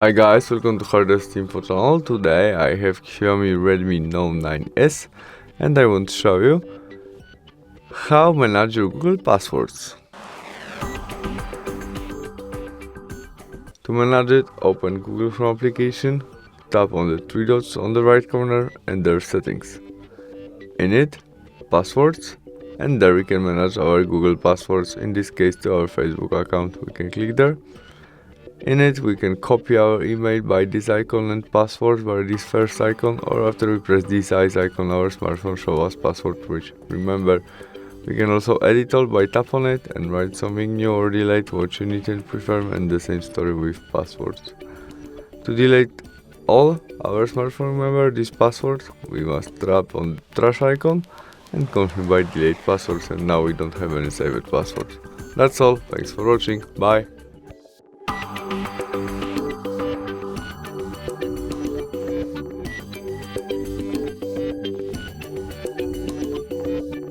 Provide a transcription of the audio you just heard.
Hi guys, welcome to Hardest Info channel. Today I have XIAOMI Redmi Note 9s and I want to show you how manage your Google passwords. To manage it, open Google Chrome application, tap on the three dots on the right corner and there settings. In it, passwords, and there we can manage our Google passwords, in this case to our Facebook account. We can click there. In it, we can copy our email by this icon and password by this first icon, or after we press this eyes icon, our smartphone shows us password which, remember, we can also edit all by tap on it and write something new or delete what you need and prefer, and the same story with passwords. To delete all our smartphone, remember this password, we must tap on trash icon and confirm by delete passwords, and now we don't have any saved passwords. That's all, thanks for watching, bye!